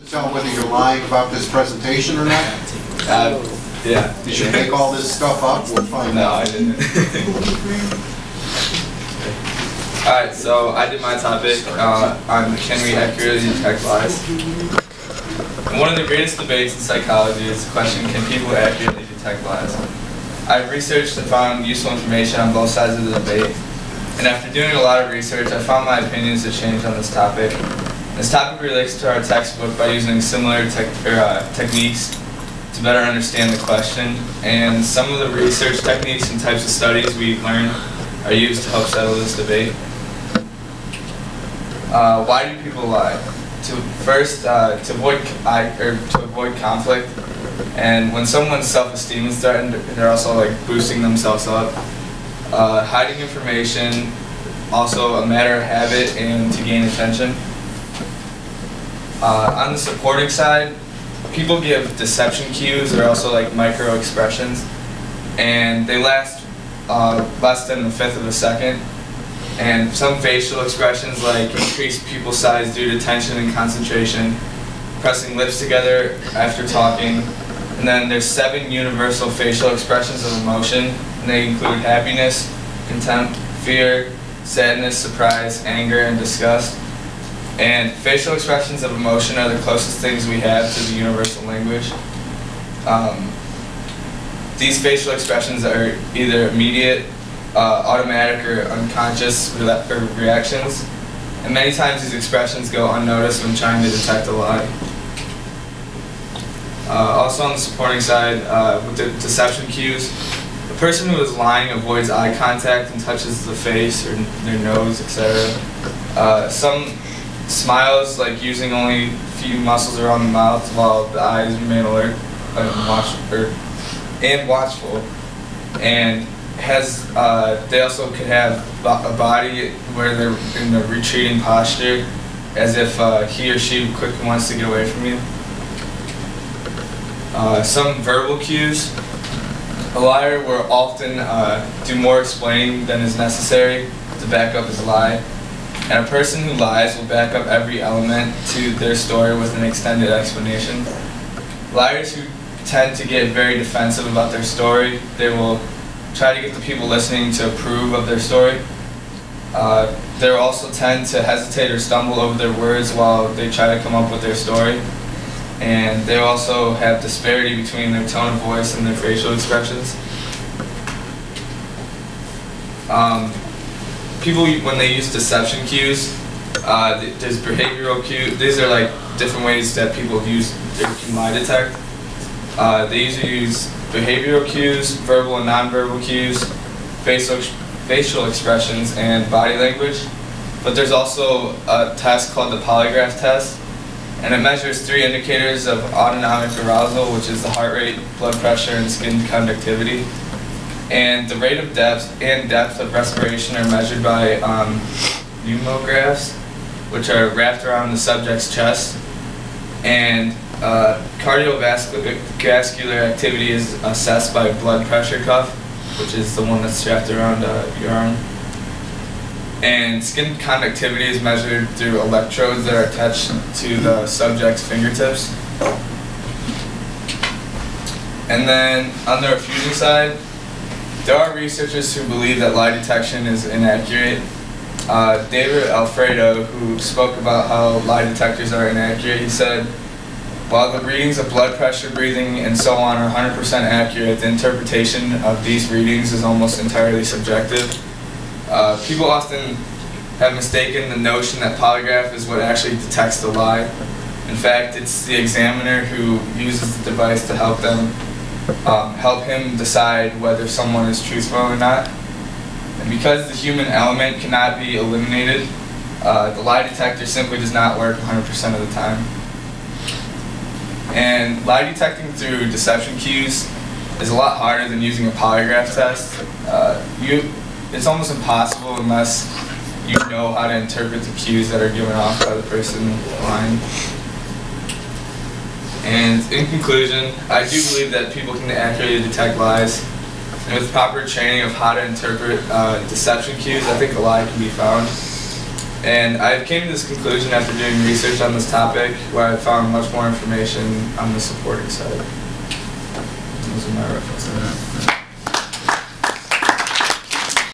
Tell whether you're lying about this presentation or not? Yeah. Did you make all this stuff up? We'll find No, out. I didn't. Alright, so I did my topic on can we accurately detect lies. And one of the greatest debates in psychology is the question, can people accurately detect lies? I've researched and found useful information on both sides of the debate. And after doing a lot of research, I found my opinions to change on this topic. This topic relates to our textbook by using similar techniques to better understand the question. And some of the research techniques and types of studies we've learned are used to help settle this debate. Why do people lie? To avoid conflict. And when someone's self-esteem is threatened, they're also like boosting themselves up. Hiding information, also a matter of habit and to gain attention. On the supporting side, people give deception cues, or also like micro expressions, and they last less than a fifth of a second. And some facial expressions like increased pupil size due to tension and concentration, pressing lips together after talking. And then there's 7 universal facial expressions of emotion, and they include happiness, contempt, fear, sadness, surprise, anger, and disgust. And facial expressions of emotion are the closest things we have to the universal language. These facial expressions are either immediate, automatic, or unconscious reactions. And many times these expressions go unnoticed when trying to detect a lie. Also on the supporting side, with the deception cues, the person who is lying avoids eye contact and touches the face or their nose, etc. Some smiles, like using only a few muscles around the mouth, while the eyes remain alert and watchful. And they also could have a body where they're in a retreating posture, as if he or she quickly wants to get away from you. Some verbal cues. A liar will often do more explaining than is necessary to back up his lie. And a person who lies will back up every element to their story with an extended explanation. Liars who tend to get very defensive about their story, they will try to get the people listening to approve of their story. They will also tend to hesitate or stumble over their words while they try to come up with their story. And they also have disparity between their tone of voice and their facial expressions. People, when they use deception cues, there's behavioral cues. These are like different ways that people can lie detect. They usually use behavioral cues, verbal and nonverbal cues, facial expressions, and body language. But there's also a test called the polygraph test, and it measures 3 indicators of autonomic arousal, which is the heart rate, blood pressure, and skin conductivity. And the rate of depth and depth of respiration are measured by pneumographs, which are wrapped around the subject's chest. And cardiovascular activity is assessed by blood pressure cuff, which is the one that's wrapped around your arm. And skin conductivity is measured through electrodes that are attached to the subject's fingertips. And then on the refuting side, there are researchers who believe that lie detection is inaccurate. David Alfredo, who spoke about how lie detectors are inaccurate, he said, while the readings of blood pressure, breathing, and so on are 100% accurate, the interpretation of these readings is almost entirely subjective. People often have mistaken the notion that polygraph is what actually detects the lie. In fact, it's the examiner who uses the device to help him decide whether someone is truthful or not. And because the human element cannot be eliminated, the lie detector simply does not work 100% of the time. And lie detecting through deception cues is a lot harder than using a polygraph test. It's almost impossible unless you know how to interpret the cues that are given off by the person lying. And in conclusion, I do believe that people can accurately detect lies. And with proper training of how to interpret deception cues, I think a lie can be found. And I came to this conclusion after doing research on this topic, where I found much more information on the supporting side. Those are my references.